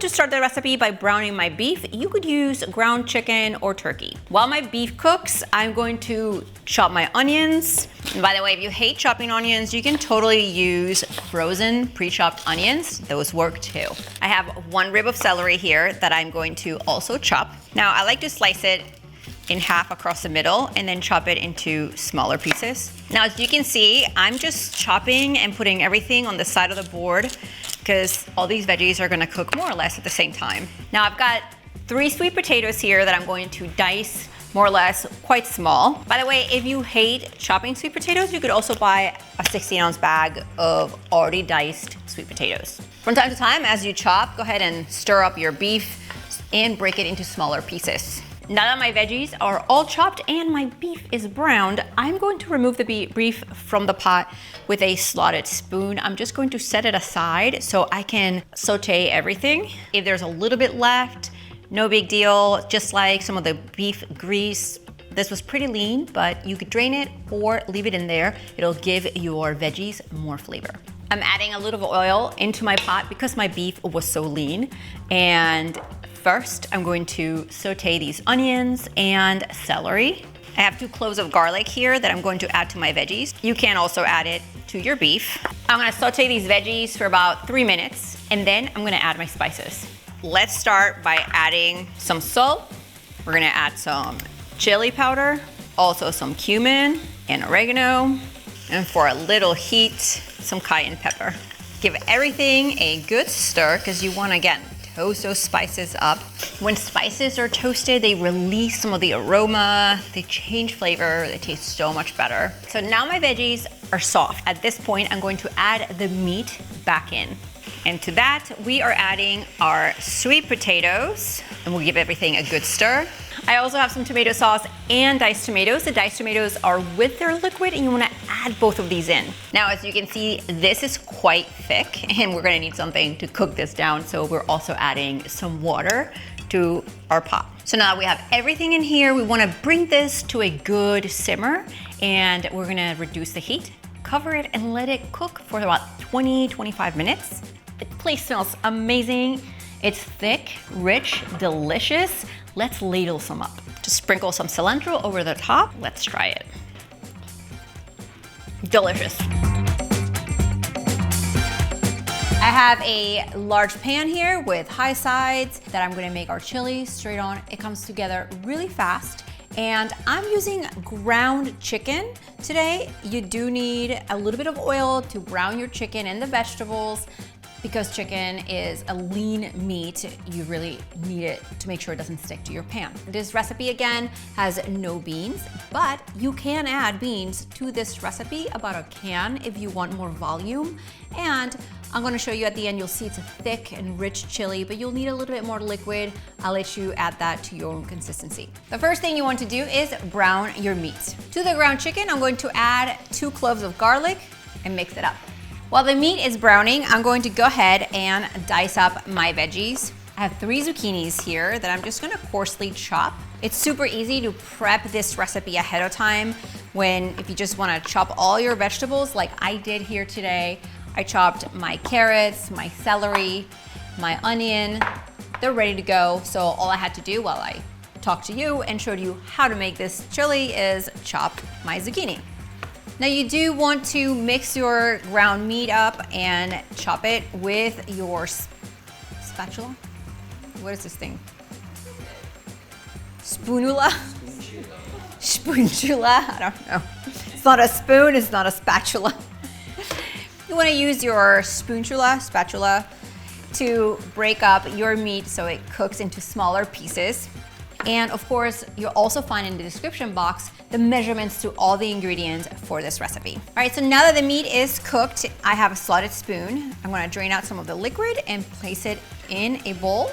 to start the recipe by browning my beef. You could use ground chicken or turkey. While my beef cooks, I'm going to chop my onions. And by the way, if you hate chopping onions, you can totally use frozen pre-chopped onions. Those work too. I have 1 rib of celery here that I'm going to also chop. Now, I like to slice it in half across the middle and then chop it into smaller pieces. Now, as you can see, I'm just chopping and putting everything on the side of the board because all these veggies are gonna cook more or less at the same time. Now, I've got 3 sweet potatoes here that I'm going to dice more or less quite small. By the way, if you hate chopping sweet potatoes, you could also buy a 16-ounce bag of already diced sweet potatoes. From time to time, as you chop, go ahead and stir up your beef and break it into smaller pieces. Now that my veggies are all chopped and my beef is browned, I'm going to remove the beef from the pot with a slotted spoon. I'm just going to set it aside so I can saute everything. If there's a little bit left, no big deal. Just like some of the beef grease, this was pretty lean, but you could drain it or leave it in there. It'll give your veggies more flavor. I'm adding a little oil into my pot because my beef was so lean. And first, I'm going to saute these onions and celery. I have 2 cloves of garlic here that I'm going to add to my veggies. You can also add it to your beef. I'm gonna saute these veggies for about 3 minutes, and then I'm gonna add my spices. Let's start by adding some salt. We're gonna add some chili powder, also some cumin and oregano, and for a little heat, some cayenne pepper. Give everything a good stir because you wanna, again, toast those spices up. When spices are toasted, they release some of the aroma, they change flavor, they taste so much better. So now my veggies are soft. At this point, I'm going to add the meat back in. And to that, we are adding our sweet potatoes, and we'll give everything a good stir. I also have some tomato sauce and diced tomatoes. The diced tomatoes are with their liquid, and you wanna add both of these in. Now, as you can see, this is quite thick, and we're gonna need something to cook this down, so we're also adding some water to our pot. So now that we have everything in here, we wanna bring this to a good simmer, and we're gonna reduce the heat, cover it, and let it cook for about 20-25 minutes. The place smells amazing. It's thick, rich, delicious. Let's ladle some up. Just sprinkle some cilantro over the top. Let's try it. Delicious. I have a large pan here with high sides that I'm gonna make our chili straight on. It comes together really fast. And I'm using ground chicken today. You do need a little bit of oil to brown your chicken and the vegetables. Because chicken is a lean meat, you really need it to make sure it doesn't stick to your pan. This recipe, again, has no beans, but you can add beans to this recipe, about a can if you want more volume. And I'm gonna show you at the end, you'll see it's a thick and rich chili, but you'll need a little bit more liquid. I'll let you add that to your own consistency. The first thing you want to do is brown your meat. To the ground chicken, I'm going to add 2 cloves of garlic and mix it up. While the meat is browning, I'm going to go ahead and dice up my veggies. I have 3 zucchinis here that I'm just gonna coarsely chop. It's super easy to prep this recipe ahead of time if you just wanna chop all your vegetables like I did here today. I chopped my carrots, my celery, my onion. They're ready to go. So all I had to do while I talked to you and showed you how to make this chili is chop my zucchini. Now you do want to mix your ground meat up and chop it with your spatula. What is this thing? Spoonula? Spoonula? I don't know. It's not a spoon, it's not a spatula. You want to use your spatula to break up your meat so it cooks into smaller pieces. And of course, you'll also find in the description box the measurements to all the ingredients for this recipe. All right, so now that the meat is cooked, I have a slotted spoon. I'm gonna drain out some of the liquid and place it in a bowl.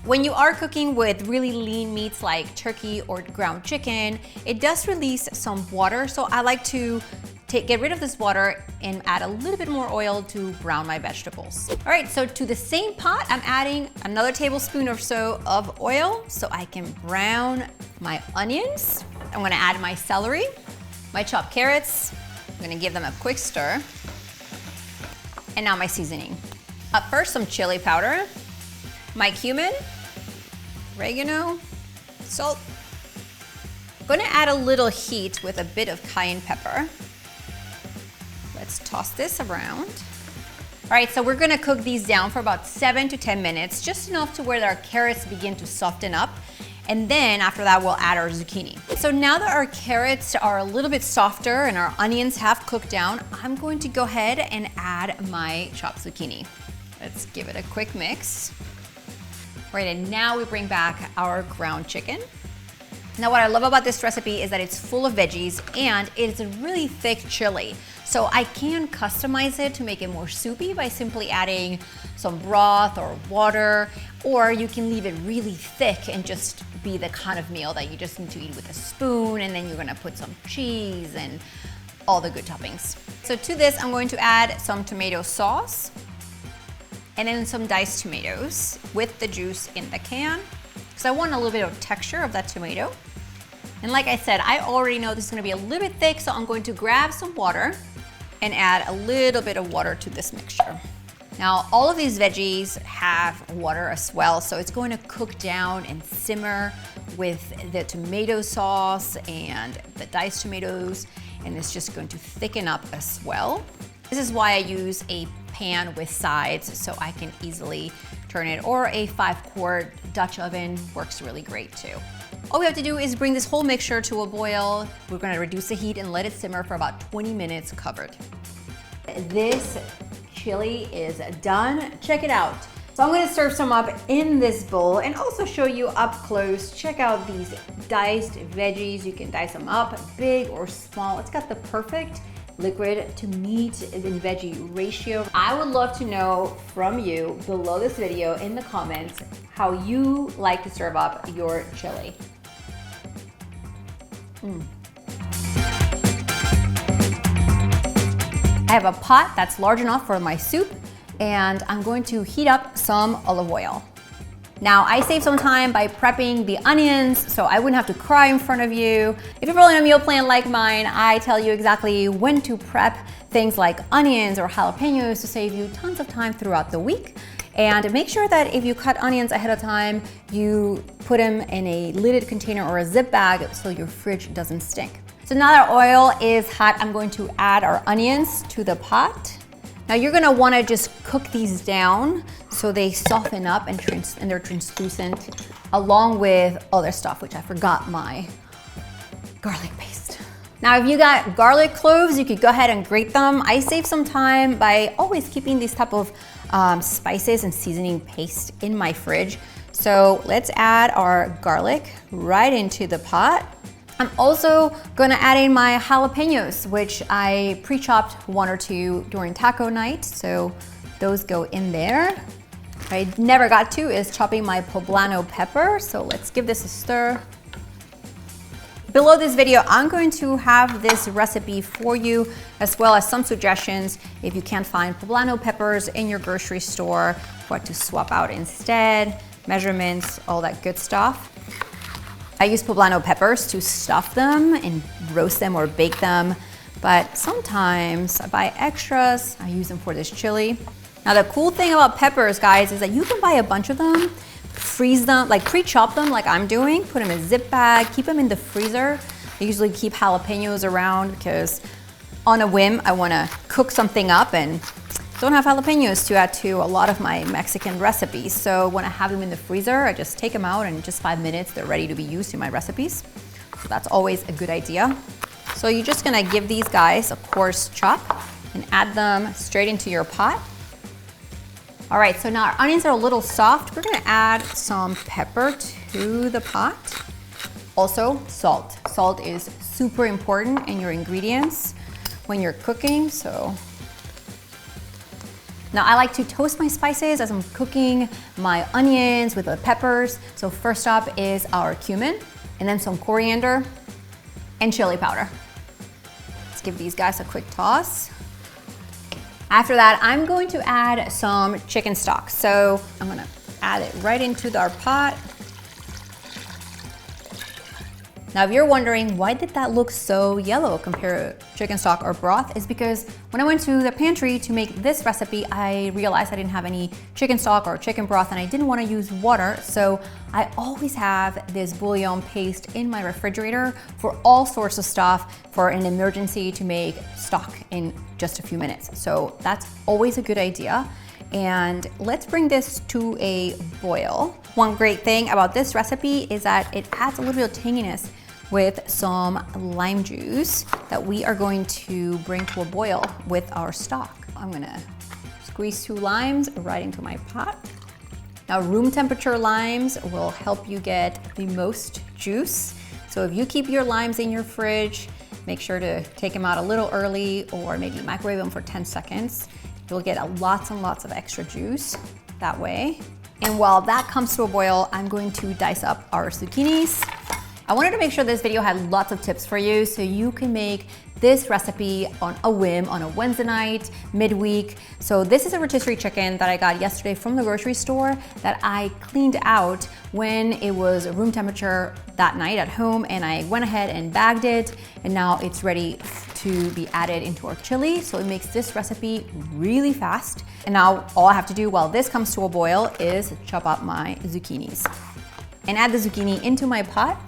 When you are cooking with really lean meats like turkey or ground chicken, it does release some water, so I like to get rid of this water and add a little bit more oil to brown my vegetables. All right, so to the same pot, I'm adding another tablespoon or so of oil so I can brown my onions. I'm gonna add my celery, my chopped carrots. I'm gonna give them a quick stir. And now my seasoning. Up first, some chili powder, my cumin, oregano, salt. I'm gonna add a little heat with a bit of cayenne pepper. Let's toss this around. All right, so we're gonna cook these down for about 7 to 10 minutes, just enough to where our carrots begin to soften up. And then after that, we'll add our zucchini. So now that our carrots are a little bit softer and our onions have cooked down, I'm going to go ahead and add my chopped zucchini. Let's give it a quick mix. All right, and now we bring back our ground chicken. Now what I love about this recipe is that it's full of veggies and it's a really thick chili. So I can customize it to make it more soupy by simply adding some broth or water, or you can leave it really thick and just be the kind of meal that you just need to eat with a spoon, and then you're gonna put some cheese and all the good toppings. So to this, I'm going to add some tomato sauce and then some diced tomatoes with the juice in the can, because I want a little bit of texture of that tomato. And like I said, I already know this is gonna be a little bit thick, so I'm going to grab some water and add a little bit of water to this mixture. Now, all of these veggies have water as well, so it's going to cook down and simmer with the tomato sauce and the diced tomatoes, and it's just going to thicken up as well. This is why I use a pan with sides, so I can easily turn it, or a 5-quart Dutch oven works really great too. All we have to do is bring this whole mixture to a boil. We're gonna reduce the heat and let it simmer for about 20 minutes covered. This chili is done. Check it out. So I'm gonna serve some up in this bowl and also show you up close. Check out these diced veggies. You can dice them up, big or small. It's got the perfect liquid to meat and veggie ratio. I would love to know from you below this video in the comments how you like to serve up your chili. I have a pot that's large enough for my soup, and I'm going to heat up some olive oil. Now, I saved some time by prepping the onions, so I wouldn't have to cry in front of you. If you're rolling a meal plan like mine, I tell you exactly when to prep things like onions or jalapenos to save you tons of time throughout the week. And make sure that if you cut onions ahead of time, you put them in a lidded container or a zip bag so your fridge doesn't stink. So now that our oil is hot, I'm going to add our onions to the pot. Now you're gonna wanna just cook these down so they soften up and they're translucent, along with other stuff, which I forgot my garlic paste. Now if you got garlic cloves, you could go ahead and grate them. I save some time by always keeping these type of spices and seasoning paste in my fridge. So let's add our garlic right into the pot. I'm also gonna add in my jalapenos, which I pre-chopped 1 or 2 during taco night, so those go in there. What I never got to is chopping my poblano pepper, so let's give this a stir. Below this video, I'm going to have this recipe for you, as well as some suggestions if you can't find poblano peppers in your grocery store, what to swap out instead, measurements, all that good stuff. I use poblano peppers to stuff them and roast them or bake them, but sometimes I buy extras. I use them for this chili. Now the cool thing about peppers, guys, is that you can buy a bunch of them, freeze them, like pre-chop them like I'm doing, put them in a zip bag, keep them in the freezer. I usually keep jalapenos around because on a whim, I wanna cook something up and don't have jalapenos to add to a lot of my Mexican recipes. So when I have them in the freezer, I just take them out and in just 5 minutes, they're ready to be used in my recipes. So that's always a good idea. So you're just gonna give these guys a coarse chop and add them straight into your pot. All right, so now our onions are a little soft. We're gonna add some pepper to the pot. Also, salt. Salt is super important in your ingredients when you're cooking, so. Now I like to toast my spices as I'm cooking my onions with the peppers. So first up is our cumin, and then some coriander and chili powder. Let's give these guys a quick toss. After that, I'm going to add some chicken stock. So I'm gonna add it right into our pot. Now, if you're wondering why did that look so yellow compared to chicken stock or broth, is because when I went to the pantry to make this recipe, I realized I didn't have any chicken stock or chicken broth and I didn't want to use water. So I always have this bouillon paste in my refrigerator for all sorts of stuff for an emergency to make stock in just a few minutes. So that's always a good idea. And let's bring this to a boil. One great thing about this recipe is that it adds a little bit of tanginess with some lime juice that we are going to bring to a boil with our stock. I'm gonna squeeze 2 limes right into my pot. Now, room temperature limes will help you get the most juice. So if you keep your limes in your fridge, make sure to take them out a little early or maybe microwave them for 10 seconds. You'll get lots and lots of extra juice that way. And while that comes to a boil, I'm going to dice up our zucchinis. I wanted to make sure this video had lots of tips for you so you can make this recipe on a whim on a Wednesday night, midweek. So this is a rotisserie chicken that I got yesterday from the grocery store that I cleaned out when it was room temperature that night at home, and I went ahead and bagged it, and now it's ready to be added into our chili. So it makes this recipe really fast. And now all I have to do while this comes to a boil is chop up my zucchinis and add the zucchini into my pot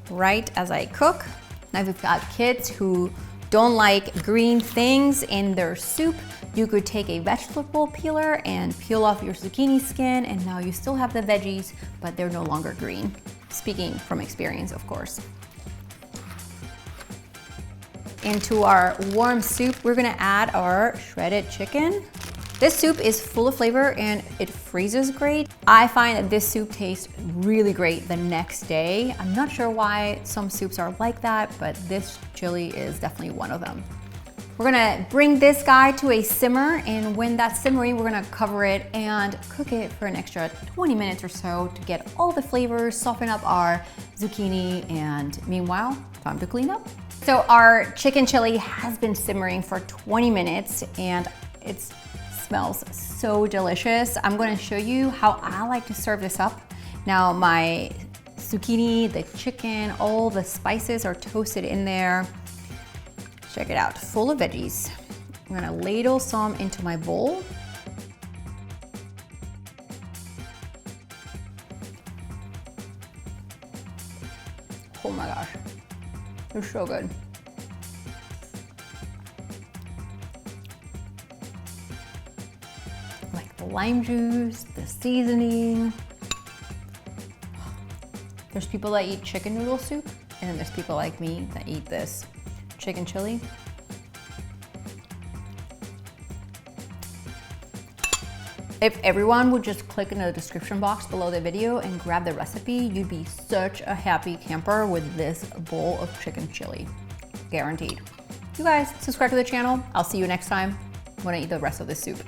right as I cook. Now, if you've got kids who don't like green things in their soup, you could take a vegetable peeler and peel off your zucchini skin, and now you still have the veggies, but they're no longer green. Speaking from experience, of course. Into our warm soup, we're gonna add our shredded chicken. This soup is full of flavor and it freezes great. I find that this soup tastes really great the next day. I'm not sure why some soups are like that, but this chili is definitely one of them. We're gonna bring this guy to a simmer, and when that's simmering, we're gonna cover it and cook it for an extra 20 minutes or so to get all the flavors, soften up our zucchini, and meanwhile, time to clean up. So our chicken chili has been simmering for 20 minutes and it smells so delicious. I'm gonna show you how I like to serve this up. Now my zucchini, the chicken, all the spices are toasted in there. Check it out, full of veggies. I'm gonna ladle some into my bowl. Oh my gosh, it's so good. Like the lime juice, the seasoning. There's people that eat chicken noodle soup, and then there's people like me that eat this chicken chili. If everyone would just click in the description box below the video and grab the recipe, you'd be such a happy camper with this bowl of chicken chili. Guaranteed. You guys, subscribe to the channel. I'll see you next time when I eat the rest of this soup.